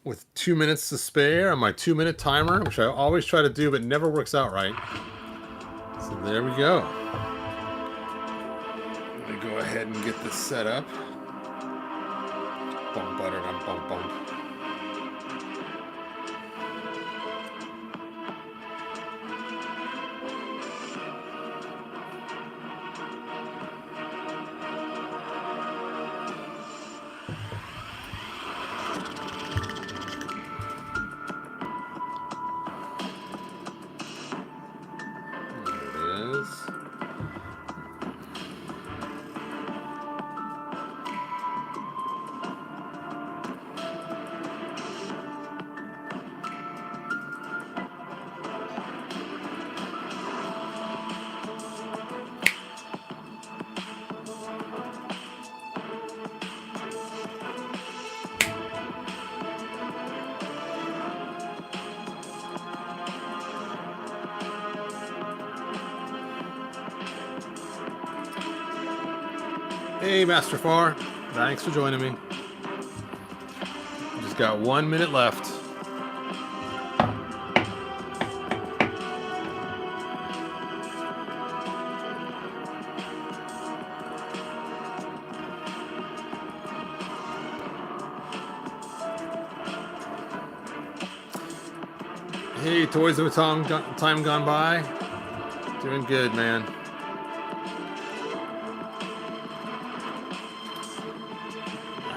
with 2 minutes to spare on my 2-minute timer, which I always try to do, but never works out right. So there we go. Let me go ahead and get this set up. Bum, butter, bum, bum, bum. Hey, Master Far. Thanks for joining me. Just got 1 minute left. Hey, Toys of a Time Gone By. Doing good, man.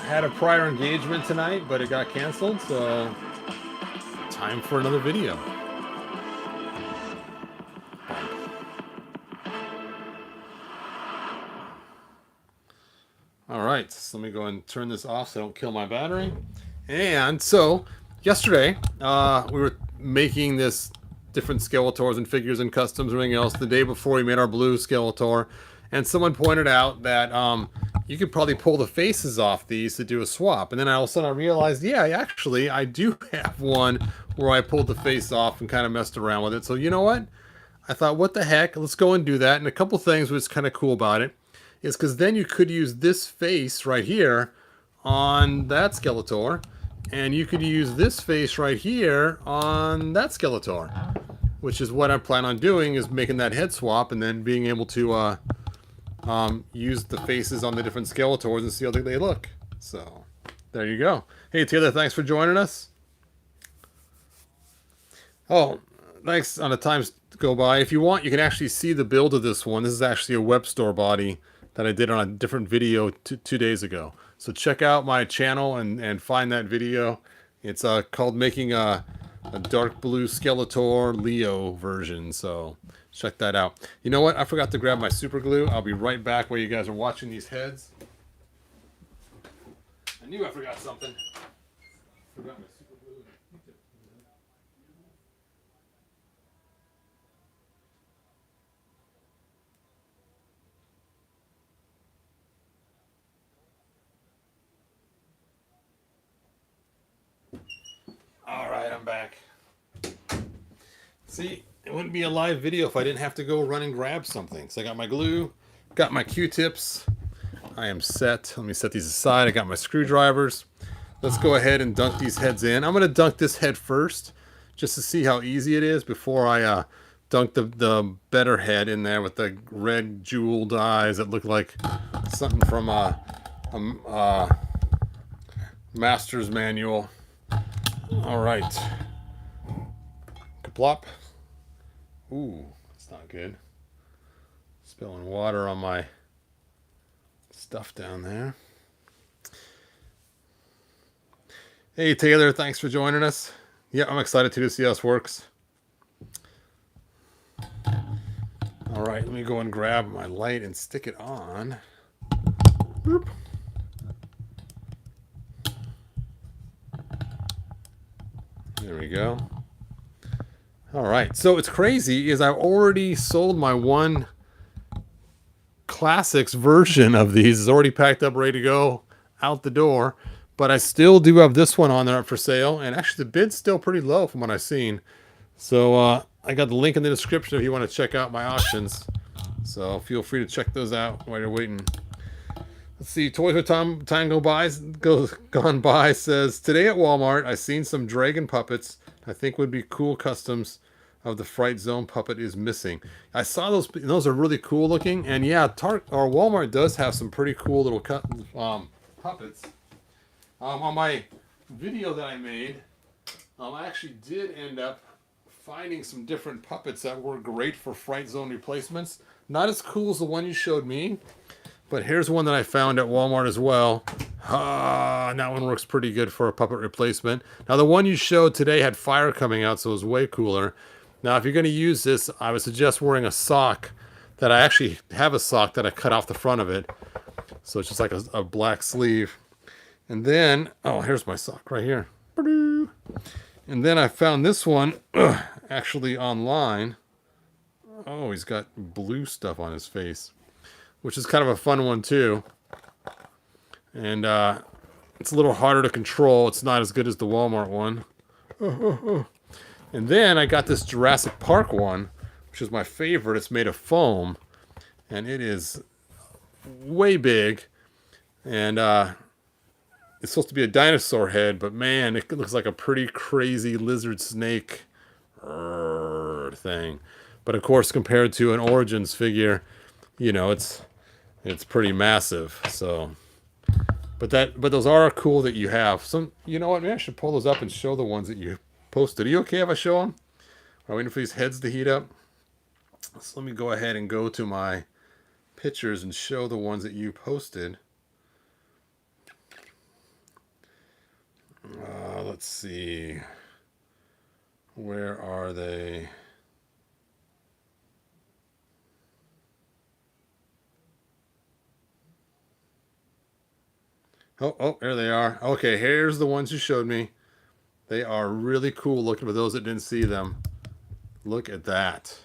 Had a prior engagement tonight, but it got canceled, so time for another video. All right, so let me go and turn this off so I don't kill my battery. And so yesterday, we were making this different Skeletors and figures and customs and everything else. The day before, we made our blue Skeletor, and someone pointed out that you could probably pull the faces off these to do a swap. And then all of a sudden I realized, yeah, actually I do have one where I pulled the face off and kind of messed around with it. So you know what? I thought, what the heck? Let's go and do that. And a couple things was kind of cool about it is because then you could use this face right here on that Skeletor, and you could use this face right here on that Skeletor, which is what I plan on doing, is making that head swap and then being able to use the faces on the different Skeletors and see how they look. So there you go. Hey Taylor, thanks for joining us. Oh, thanks on the times go by. If you want, you can actually see the build of this one. This is actually a web store body that I did on a different video 2 days ago. So check out my channel and find that video. It's called Making a Dark Blue Skeletor Leo version. So check that out. You know what? I forgot to grab my super glue. I'll be right back while you guys are watching these heads. I knew I forgot something. Forgot my super glue. All right, I'm back. See, it wouldn't be a live video if I didn't have to go run and grab something. So I got my glue, got my Q-tips. I am set. Let me set these aside. I got my screwdrivers. Let's go ahead and dunk these heads in. I'm going to dunk this head first just to see how easy it is before I dunk the better head in there with the red jeweled eyes that look like something from a master's manual. All right. Kaplop. Ooh, that's not good. Spilling water on my stuff down there. Hey Taylor, thanks for joining us. Yeah, I'm excited to see how this works. All right, let me go and grab my light and stick it on. Boop. There we go. All right, so it's crazy is I've already sold my one Classics version of these. It's already packed up, ready to go out the door, but I still do have this one on there for sale, and actually the bid's still pretty low from what I've seen. So I got the link in the description if you want to check out my auctions. So feel free to check those out while you're waiting. Let's see. Toys for time gone by says today at Walmart I seen some dragon puppets. I think would be cool customs of the Fright Zone puppet is missing. I saw those. Those are really cool looking. And yeah, Walmart does have some pretty cool little puppets. On my video that I made, I actually did end up finding some different puppets that were great for Fright Zone replacements. Not as cool as the one you showed me, but here's one that I found at Walmart as well. And that one works pretty good for a puppet replacement. Now, the one you showed today had fire coming out, so it was way cooler. Now, if you're going to use this, I would suggest wearing a sock. That I actually have a sock that I cut off the front of it. So it's just like a black sleeve. And then, oh, here's my sock right here. And then I found this one actually online. Oh, he's got blue stuff on his face, which is kind of a fun one too. And it's a little harder to control. It's not as good as the Walmart one. And then I got this Jurassic Park one, which is my favorite. It's made of foam, and it is way big. And it's supposed to be a dinosaur head, but man, it looks like a pretty crazy lizard snake thing. But of course, compared to an Origins figure, you know, it's pretty massive. So, but those are cool that you have. Some, you know what? Maybe I should pull those up and show the ones that you posted. Are you okay if I show them? Are we waiting for these heads to heat up? So let me go ahead and go to my pictures and show the ones that you posted. Let's see. Where are they? Oh, there they are. Okay, here's the ones you showed me. They are really cool looking for those that didn't see them. Look at that.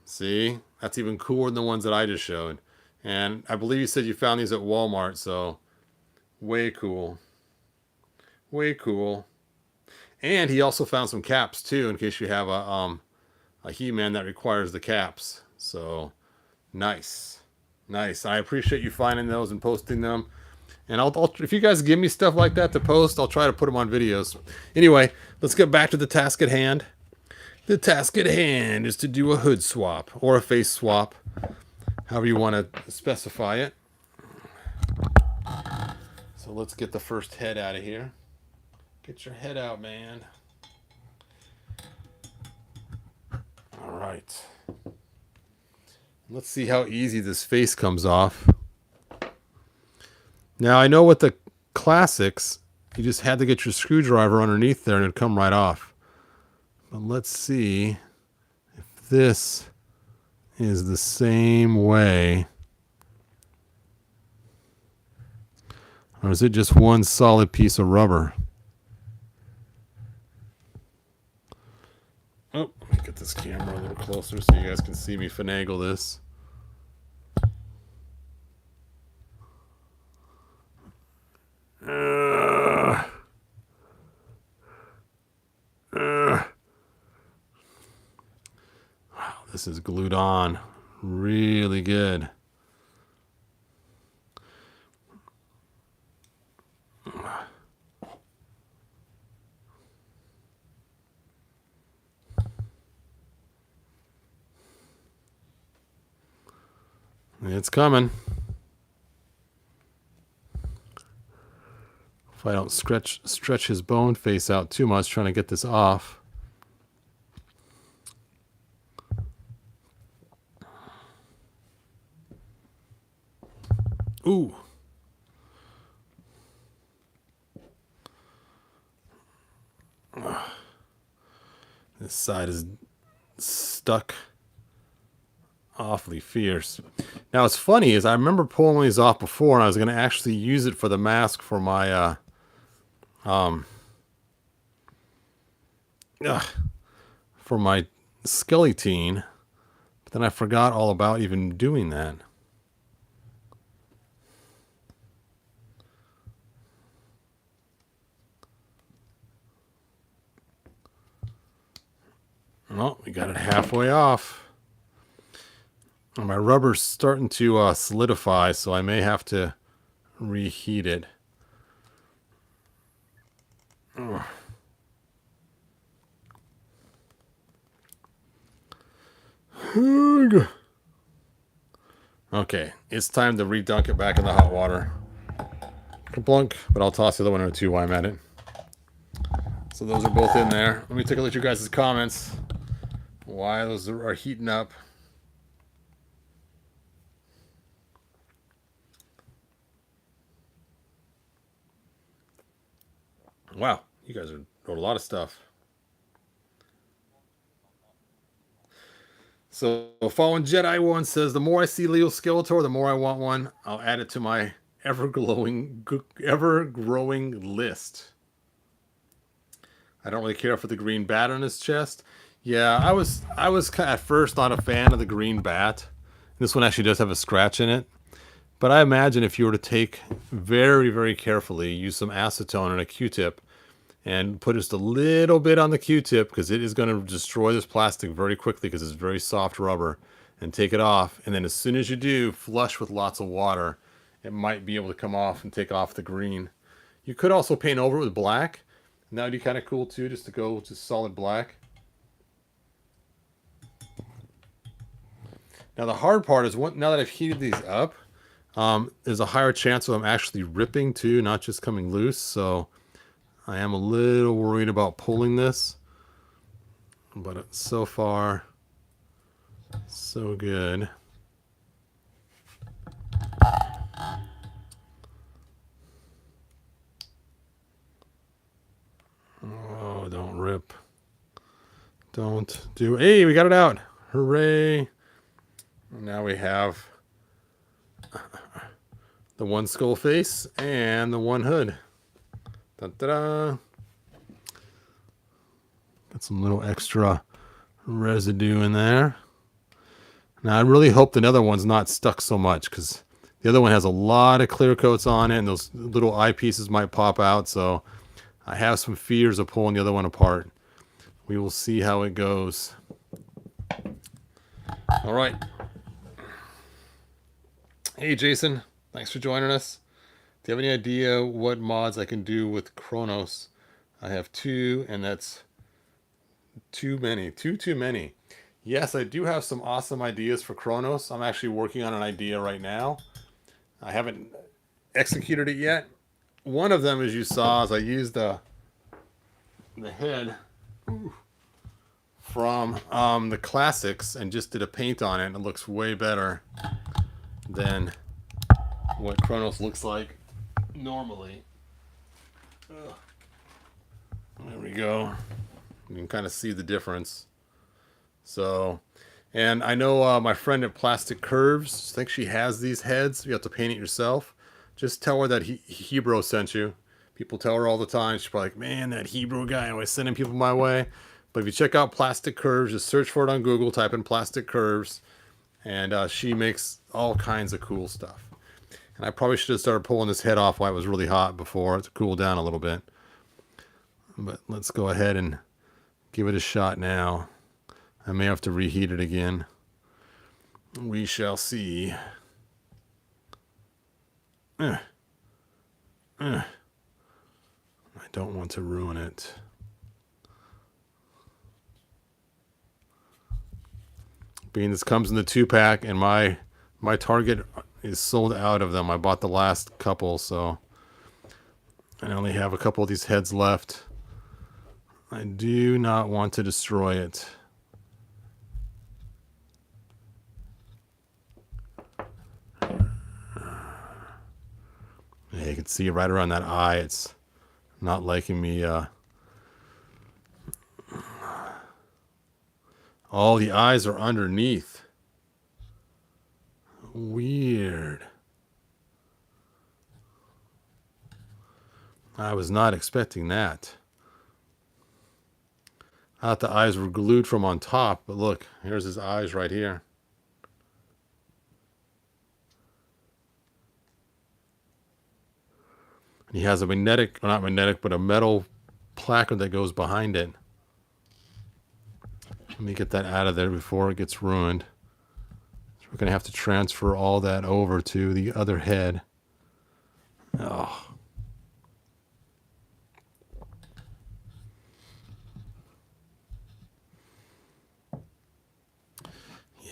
See? That's even cooler than the ones that I just showed. And I believe you said you found these at Walmart, so way cool. Way cool. And he also found some caps too, in case you have a He-Man that requires the caps. So nice. Nice. I appreciate you finding those and posting them. And I'll if you guys give me stuff like that to post, I'll try to put them on videos. Anyway, let's get back to the task at hand. The task at hand is to do a hood swap or a face swap, however you want to specify it. So let's get the first head out of here. Get your head out, man. All right. Let's see how easy this face comes off. Now, I know with the classics, you just had to get your screwdriver underneath there and it'd come right off. But let's see if this is the same way. Or is it just one solid piece of rubber? Oh, let me get this camera a little closer so you guys can see me finagle this. Wow, this is glued on really good. It's coming. If I don't stretch his bone face out too much trying to get this off. Ooh. This side is stuck awfully fierce. Now, what's funny is I remember pulling these off before and I was going to actually use it for the mask for my for my Skeletor, but then I forgot all about even doing that. Oh, we got it halfway off. My rubber's starting to solidify, so I may have to reheat it. Ugh. Okay, it's time to redunk it back in the hot water. Kablunk, but I'll toss the other one in too while I'm at it. So those are both in there. Let me take a look at you guys' comments. Why those are heating up. Wow, you guys wrote a lot of stuff. So Fallen Jedi One says, the more I see Leo Skeletor, the more I want one. I'll add it to my ever-growing list. I don't really care for the green bat on his chest. Yeah, I was at first not a fan of the green bat. This one actually does have a scratch in it. But I imagine if you were to take very, very carefully, use some acetone and a Q-tip, and put just a little bit on the Q-tip, because it is going to destroy this plastic very quickly because it's very soft rubber, and take it off. And then as soon as you do, flush with lots of water. It might be able to come off and take off the green. You could also paint over it with black. And that would be kind of cool too, just to go to solid black. Now the hard part is, now that I've heated these up, there's a higher chance of them actually ripping too, not just coming loose. So I am a little worried about pulling this. But so far, so good. Oh, don't rip. Don't do... Hey, we got it out. Hooray. Now we have the one skull face and the one hood. Da-da-da. Got some little extra residue in there. Now I really hope the other one's not stuck so much, because the other one has a lot of clear coats on it and those little eyepieces might pop out. So I have some fears of pulling the other one apart. We will see how it goes. All right. Hey, Jason. Thanks for joining us. Do you have any idea what mods I can do with Kronos? I have 2, and that's too many. Too many. Yes, I do have some awesome ideas for Kronos. I'm actually working on an idea right now. I haven't executed it yet. One of them, as you saw, is I used the head from the classics and just did a paint on it, and it looks way better than what Kronos looks like normally. Ugh. There we go. You can kind of see the difference. So, and I know my friend at Plastic Curves, I think she has these heads. You have to paint it yourself. Just tell her that Hebrew sent you. People tell her all the time. She's probably like, man, that Hebrew guy always sending people my way. But if you check out Plastic Curves, just search for it on Google, type in Plastic Curves, and she makes all kinds of cool stuff. And I probably should have started pulling this head off while it was really hot before to cool down a little bit. But let's go ahead and give it a shot now. I may have to reheat it again. We shall see. I don't want to ruin it. Being this comes in the 2-pack, and my Target is sold out of them. I bought the last couple, so I only have a couple of these heads left. I do not want to destroy it. Yeah, you can see right around that eye. It's not liking me. All the eyes are underneath. Weird. I was not expecting that. I thought the eyes were glued from on top, but look, here's his eyes right here. He has a magnetic, or not magnetic, but a metal placard that goes behind it. Let me get that out of there before it gets ruined. We're going to have to transfer all that over to the other head. Oh.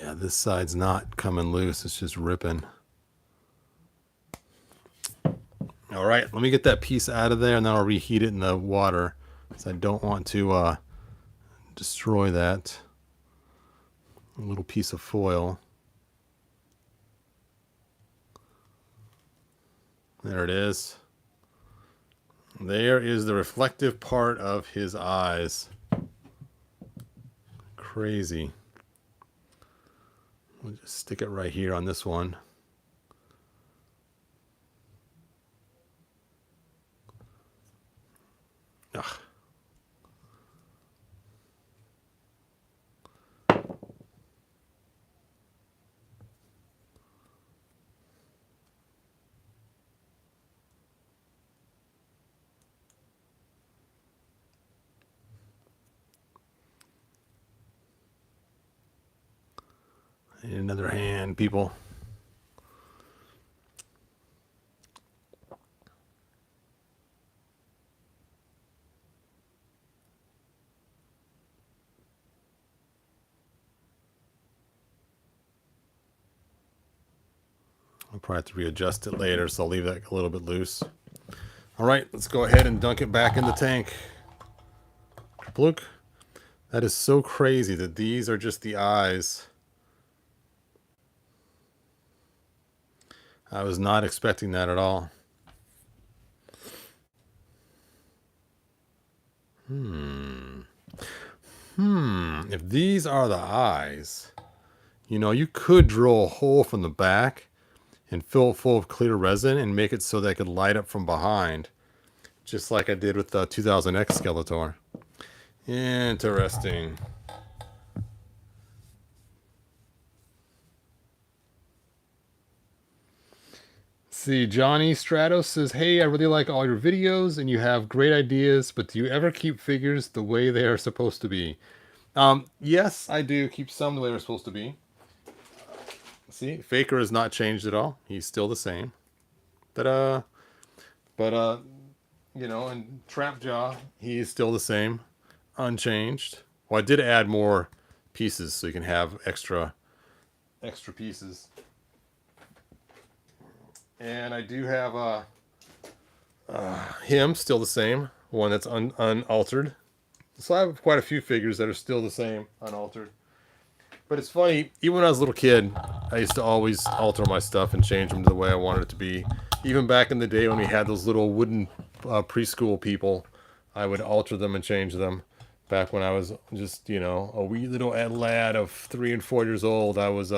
Yeah, this side's not coming loose. It's just ripping. All right, let me get that piece out of there, and then I'll reheat it in the water, because I don't want to destroy that little piece of foil. There it is. There is the reflective part of his eyes. Crazy. We'll just stick it right here on this one. Ugh. I need another hand, people. I'll probably have to readjust it later, so I'll leave that a little bit loose. All right, let's go ahead and dunk it back in the tank. Look, that is so crazy that these are just the eyes. I was not expecting that at all. If these are the eyes, you know, you could drill a hole from the back and fill it full of clear resin and make it so that it could light up from behind, just like I did with the 2000X Skeletor. Interesting. See, Johnny Stratos says, hey, I really like all your videos and you have great ideas, but do you ever keep figures the way they are supposed to be? Yes, I do keep some the way they're supposed to be. See, Faker has not changed at all. He's still the same. But you know, and Trapjaw, he's still the same, unchanged. Well, I did add more pieces so you can have extra pieces. And I do have him still the same, one that's unaltered. So I have quite a few figures that are still the same, unaltered. But it's funny, even when I was a little kid, I used to always alter my stuff and change them to the way I wanted it to be. Even back in the day when we had those little wooden preschool people, I would alter them and change them. Back when I was just, you know, a wee little lad of 3 and 4 years old, I was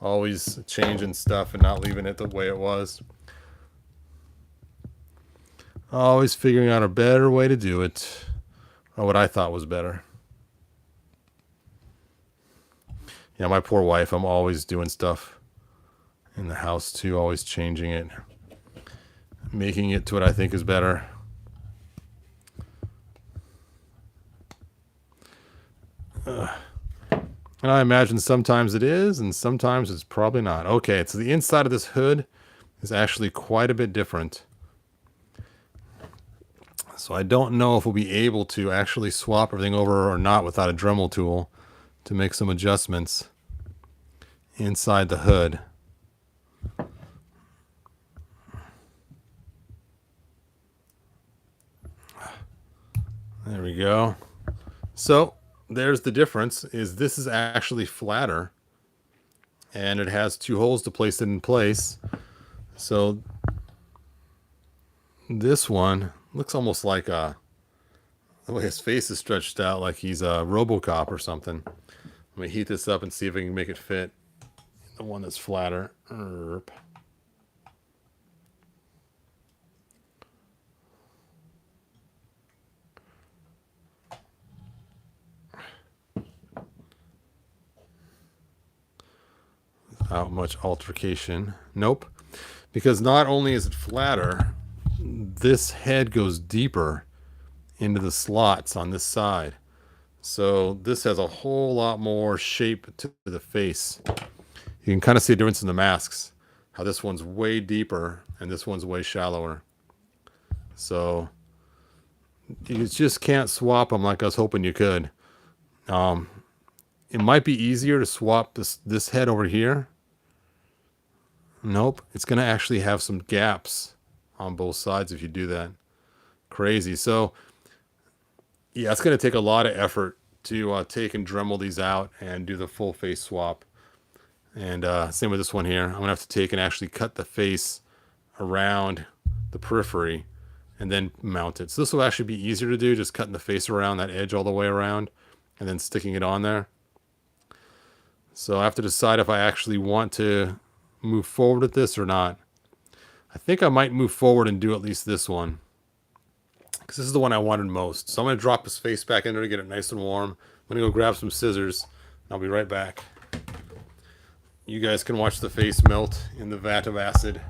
always changing stuff and not leaving it the way it was. Always figuring out a better way to do it, or what I thought was better. Yeah, my poor wife, I'm always doing stuff in the house too, always changing it, making it to what I think is better. And I imagine sometimes it is, and sometimes it's probably not. Okay, so the inside of this hood is actually quite a bit different. So I don't know if we'll be able to actually swap everything over or not without a Dremel tool to make some adjustments inside the hood. There we go. So there's the difference, is this is actually flatter and it has 2 holes to place it in place. So this one looks almost like the way his face is stretched out, like he's a RoboCop or something. Let me heat this up and see if I can make it fit the one that's flatter. Without much altercation. Nope. Because not only is it flatter, this head goes deeper into the slots on this side. So this has a whole lot more shape to the face. You can kind of see a difference in the masks. How this one's way deeper and this one's way shallower. So you just can't swap them like I was hoping you could. It might be easier to swap this head over here. Nope, it's going to actually have some gaps on both sides if you do that. Crazy. So yeah, it's going to take a lot of effort to take and Dremel these out and do the full face swap. And same with this one here. I'm going to have to take and actually cut the face around the periphery and then mount it. So this will actually be easier to do, just cutting the face around that edge all the way around and then sticking it on there. So I have to decide if I actually want to move forward with this or not. I think I might move forward and do at least this one, because this is the one I wanted most. So I'm going to drop his face back in there to get it nice and warm. I'm going to go grab some scissors, and I'll be right back. You guys can watch the face melt in the vat of acid.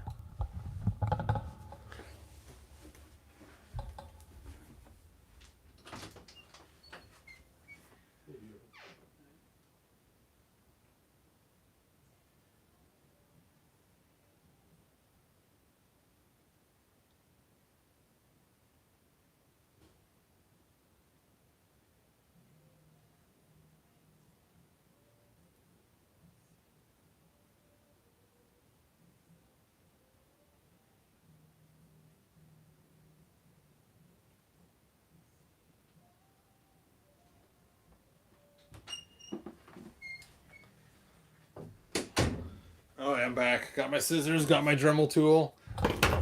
Oh, I'm back. Got my scissors, got my Dremel tool.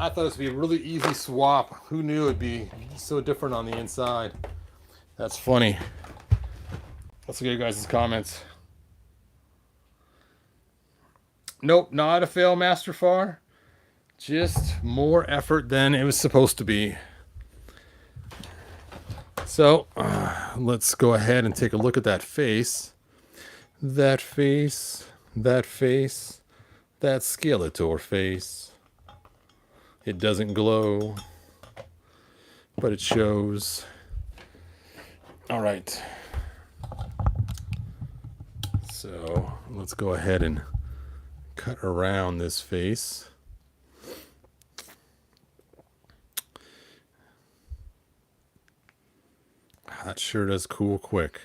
I thought this would be a really easy swap. Who knew it'd be so different on the inside? That's funny. Let's look at you guys' comments. Nope, not a fail, Master Far. Just more effort than it was supposed to be. So, let's go ahead and take a look at that face. That face, that face, that Skeletor face. It doesn't glow, but it shows. All right. So, let's go ahead and cut around this face. That sure does cool quick.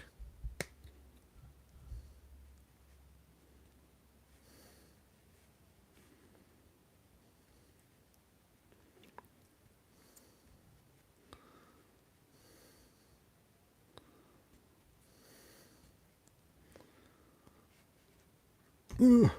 Ooh.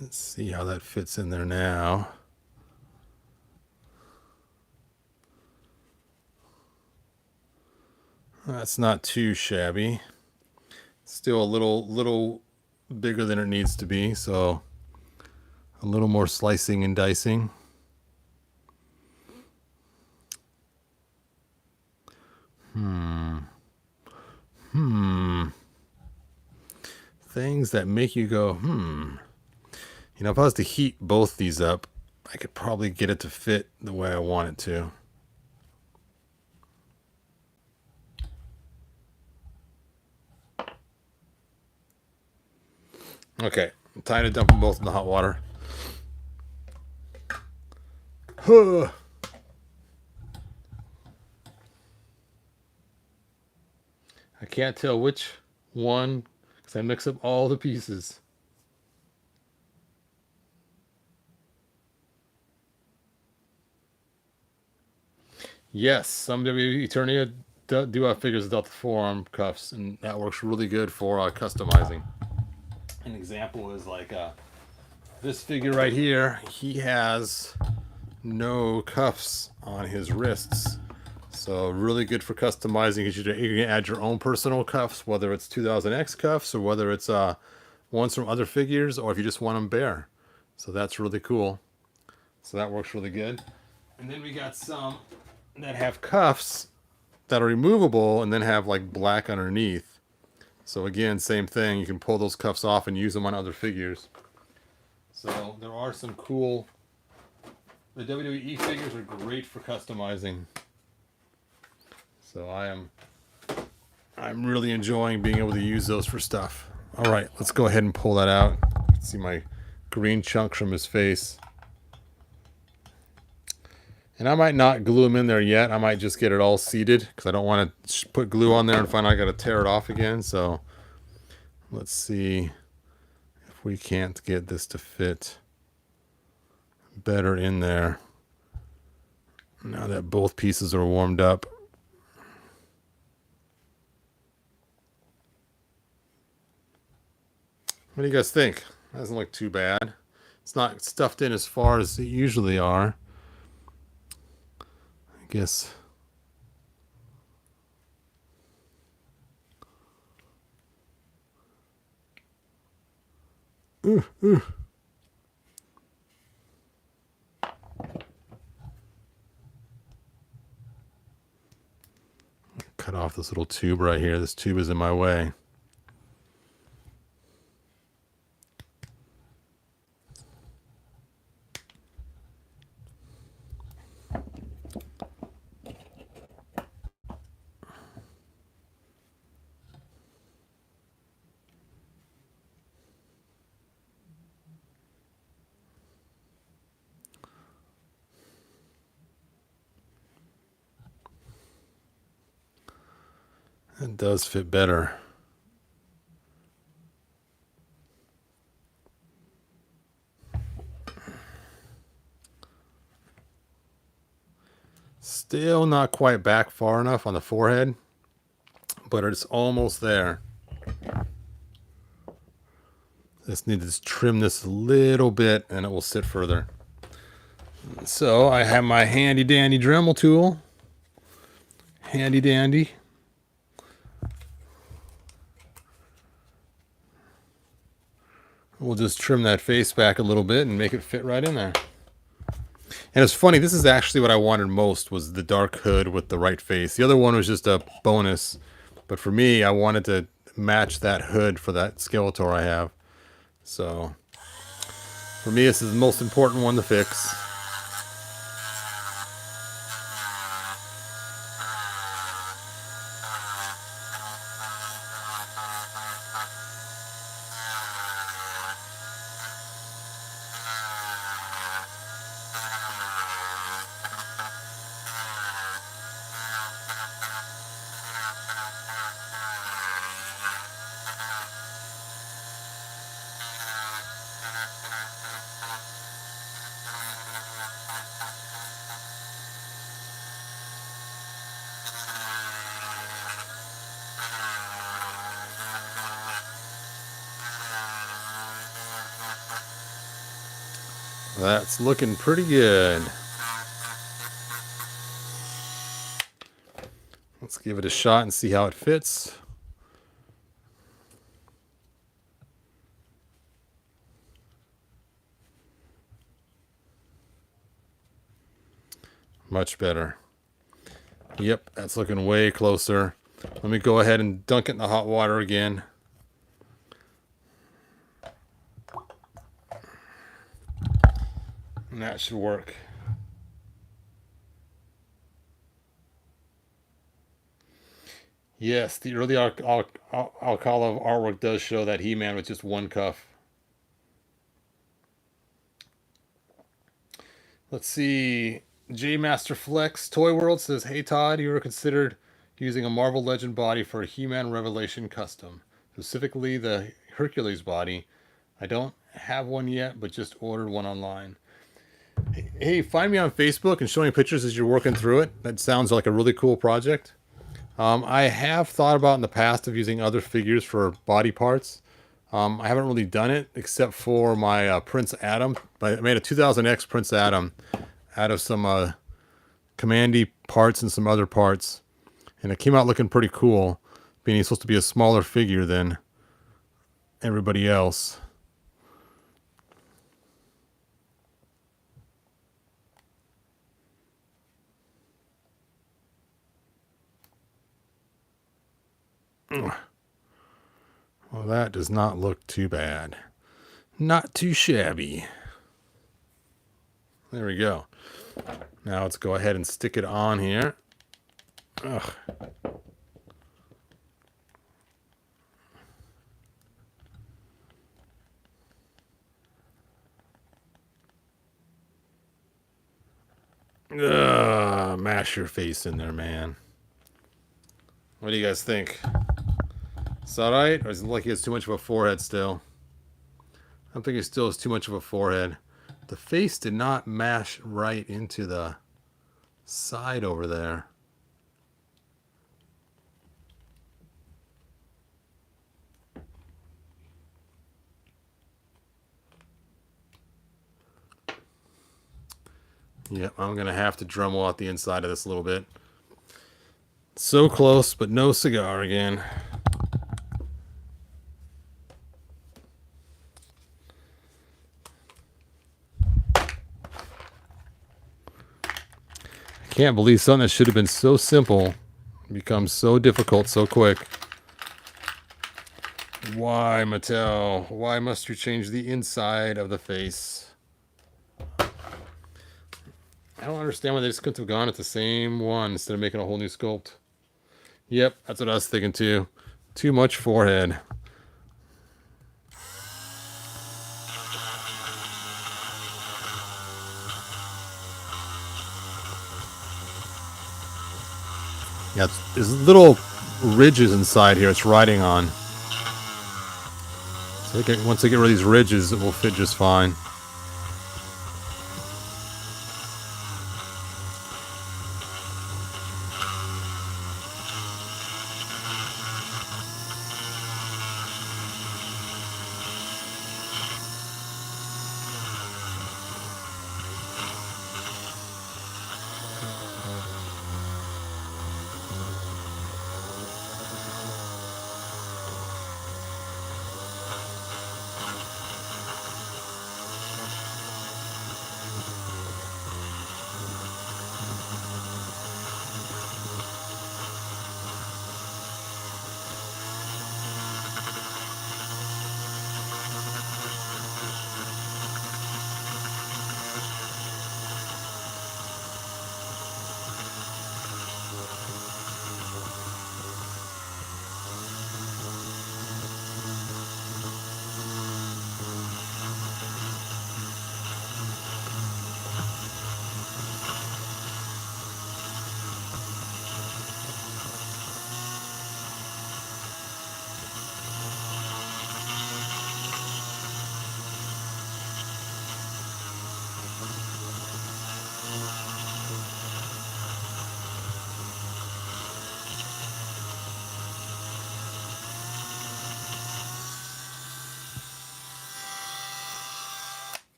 Let's see how that fits in there now. That's not too shabby. Still a little bigger than it needs to be, so a little more slicing and dicing. Things that make you go, You know, if I was to heat both these up, I could probably get it to fit the way I want it to. Okay, I'm time to dump them both in the hot water. Huh. I can't tell which one because I mix up all the pieces. Yes, some WWE Eternia do have figures without the forearm cuffs, and that works really good for customizing. An example is like this figure right here. He has no cuffs on his wrists, so really good for customizing. You can add your own personal cuffs, whether it's 2000X cuffs or whether it's ones from other figures, or if you just want them bare. So that's really cool. So that works really good. And then we got some that have cuffs that are removable and then have like black underneath. So again, same thing. You can pull those cuffs off and use them on other figures. So there are some cool. The WWE figures are great for customizing. So I'm really enjoying being able to use those for stuff. All right, let's go ahead and pull that out. See my green chunks from his face. And I might not glue him in there yet. I might just get it all seated because I don't want to put glue on there and find out I got to tear it off again. So let's see if we can't get this to fit better in there. Now that both pieces are warmed up. What do you guys think? That doesn't look too bad. It's not stuffed in as far as they usually are. I guess. Ooh. Cut off this little tube right here. This tube is in my way. It does fit better. Still not quite back far enough on the forehead, but it's almost there. Just need to trim this a little bit and it will sit further. So I have my handy dandy Dremel tool. Handy dandy. We'll just trim that face back a little bit and make it fit right in there. And it's funny, this is actually what I wanted most, was the dark hood with the right face. The other one was just a bonus, but for me, I wanted to match that hood for that Skeletor I have. So for me, this is the most important one to fix. That's looking pretty good. Let's give it a shot and see how it fits. Much better. Yep, that's looking way closer. Let me go ahead and dunk it in the hot water again. And that should work. Yes, the early Alcala artwork does show that He-Man with just one cuff. Let's see. J Master Flex Toy World says, "Hey Todd, you ever considered using a Marvel Legend body for a He-Man Revelation custom, specifically the Hercules body? I don't have one yet, but just ordered one online." Hey, find me on Facebook and show me pictures as you're working through it. That sounds like a really cool project. I have thought about in the past of using other figures for body parts. I haven't really done it except for my Prince Adam. I made a 2000X Prince Adam out of some Commandy parts and some other parts. And it came out looking pretty cool, being he's supposed to be a smaller figure than everybody else. Well, that does not look too bad. Not too shabby. There we go. Now let's go ahead and stick it on here. Ugh. Mash your face in there, man. What do you guys think? Is that right? Or is it like he has too much of a forehead still? I don't think he still has too much of a forehead. The face did not mash right into the side over there. Yep, I'm going to have to Dremel out the inside of this a little bit. So close, but no cigar again. I can't believe something that should have been so simple becomes so difficult so quick. Why, Mattel? Why must you change the inside of the face? I don't understand why they just couldn't have gone at the same one instead of making a whole new sculpt. Yep, that's what I was thinking too. Too much forehead. Yeah, there's little ridges inside here it's riding on. So once I get rid of these ridges, it will fit just fine.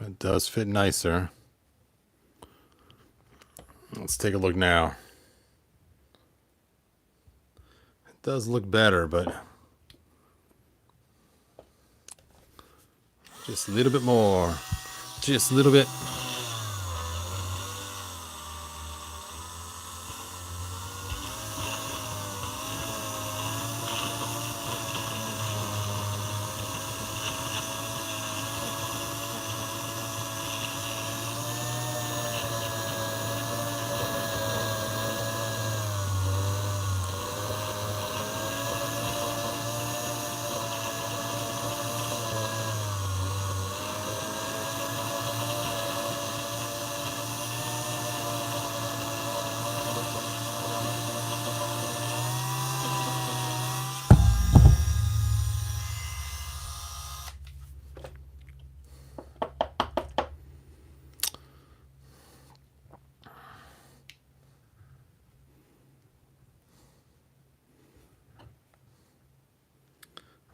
It does fit nicer. Let's take a look now. It does look better, but just a little bit more. Just a little bit.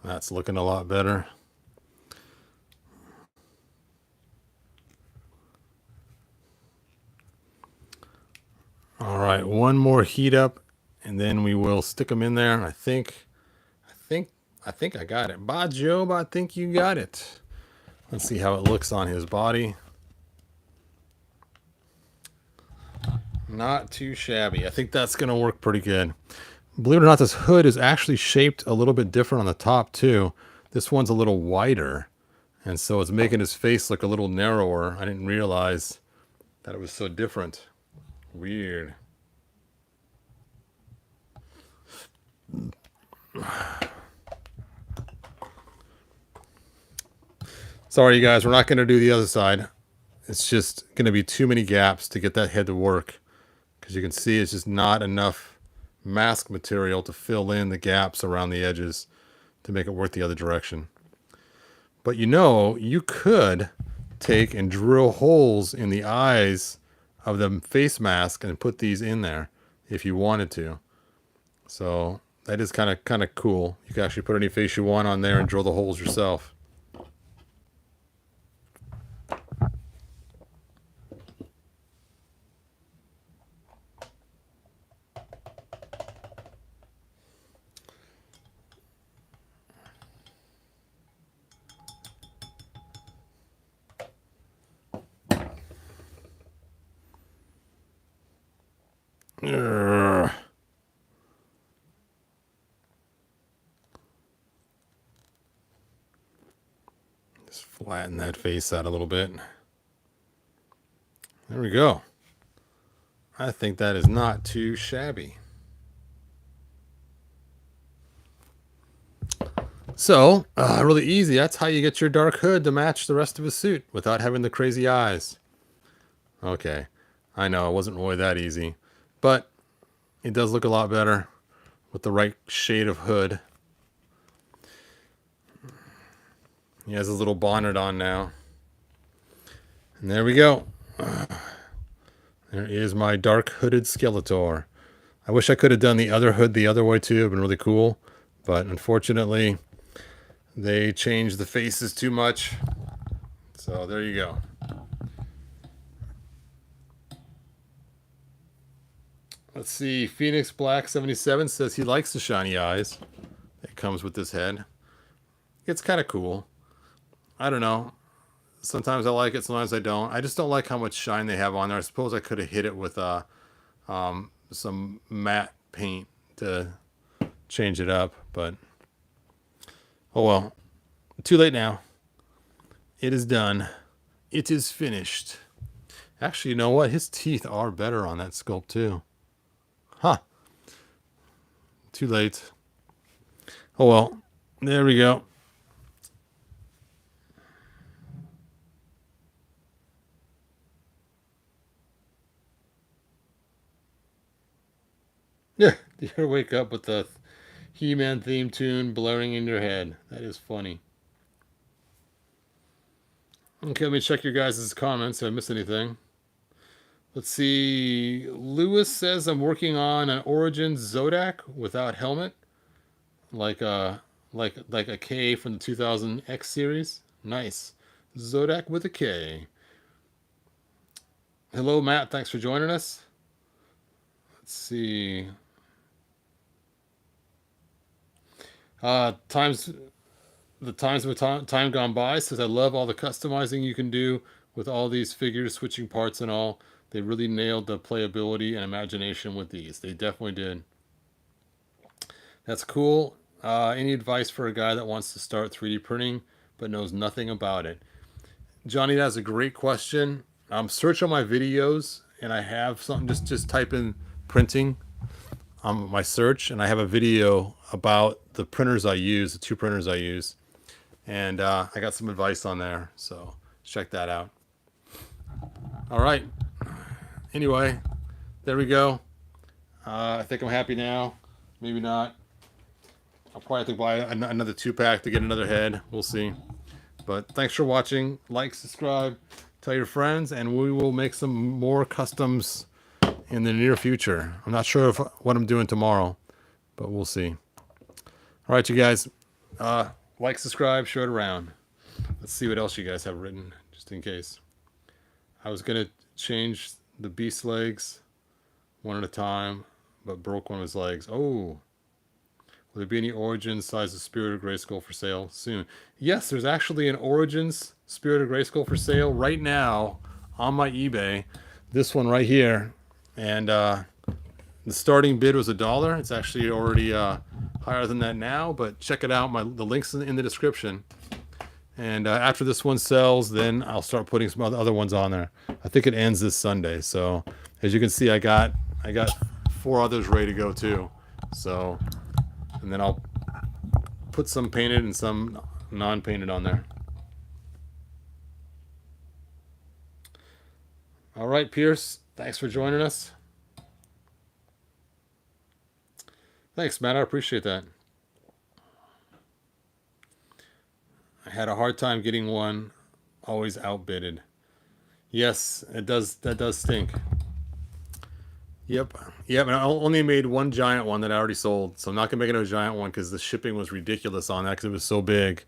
That's looking a lot better. All right, one more heat up, and then we will stick them in there. I think I got it. By Job, I think you got it. Let's see how it looks on his body. Not too shabby. I think that's going to work pretty good. Believe it or not, this hood is actually shaped a little bit different on the top too. This one's a little wider, and so it's making his face look a little narrower. I didn't realize that it was so different. Weird. Sorry, you guys, we're not going to do the other side. It's just going to be too many gaps to get that head to work. Because you can see it's just not enough mask material to fill in the gaps around the edges to make it work the other direction. But you know, you could take and drill holes in the eyes of the face mask and put these in there if you wanted to. So that is kind of cool. You can actually put any face you want on there and drill the holes yourself. Urgh. Just flatten that face out a little bit. There we go. I think that is not too shabby. So, really easy. That's how you get your dark hood to match the rest of his suit without having the crazy eyes. Okay, I know it wasn't really that easy, but it does look a lot better with the right shade of hood. He has his little bonnet on now. And there we go. There is my dark hooded Skeletor. I wish I could have done the other hood the other way too. It would have been really cool. But unfortunately, they changed the faces too much. So there you go. Let's see. Phoenix Black 77 says he likes the shiny eyes. It comes with this head. It's kind of cool. I don't know. Sometimes I like it, sometimes I don't. I just don't like how much shine they have on there. I suppose I could have hit it with some matte paint to change it up, but oh well. Too late now. It is done. It is finished. Actually, you know what? His teeth are better on that sculpt too. Huh. Too late. Oh well. There we go. Yeah, you wake up with the He-Man theme tune blaring in your head. That is funny. Okay, let me check your guys' comments if I missed anything. Let's see. Lewis says I'm working on an Origins Zodak without helmet, like a K from the 2000 X series. Nice. Zodak with a K. Hello, Matt. Thanks for joining us. Let's see. The times of time gone by says I love all the customizing you can do with all these figures, switching parts and all. They really nailed the playability and imagination with these. They definitely did. That's cool. Any advice for a guy that wants to start 3D printing but knows nothing about it? Johnny, that's a great question. Search on my videos, and I have something. Just type in printing on my search, and I have a video about the printers I use, the 2 printers I use, and I got some advice on there, so check that out. All right. Anyway, there we go. I think I'm happy now. Maybe not. I'll probably have to buy another 2-pack to get another head. We'll see. But thanks for watching. Like, subscribe, tell your friends, and we will make some more customs in the near future. I'm not sure what I'm doing tomorrow, but we'll see. All right, you guys. Like, subscribe, share it around. Let's see what else you guys have written, just in case. I was going to change the beast legs one at a time, but broke one of his legs. Oh. Will there be any Origins size of Spirit of Grayskull for sale soon? Yes, there's actually an Origins Spirit of Grayskull for sale right now on my eBay. This one right here And the starting bid was $1. It's actually already higher than that now, but check it out. The link's in the description. And after this one sells, then I'll start putting some other ones on there. I think it ends this Sunday. So as you can see, I got 4 others ready to go too. So, and then I'll put some painted and some non-painted on there. All right, Pierce, thanks for joining us. Thanks, Matt. I appreciate that. I had a hard time getting one, always outbidded. Yes, it does. That does stink. Yep. And I only made one giant one that I already sold, so I'm not gonna make it a giant one because the shipping was ridiculous on that because it was so big.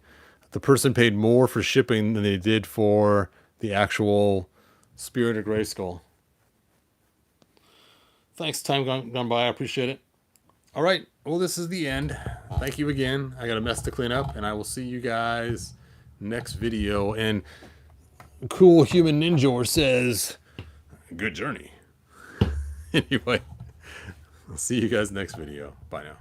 The person paid more for shipping than they did for the actual Spirit of Grayskull. Thanks, time gone by. I appreciate it. All right. Well, this is the end. Thank you again. I got a mess to clean up, and I will see you guys next video. And Cool Human Ninja says, good journey. Anyway, I'll see you guys next video. Bye now.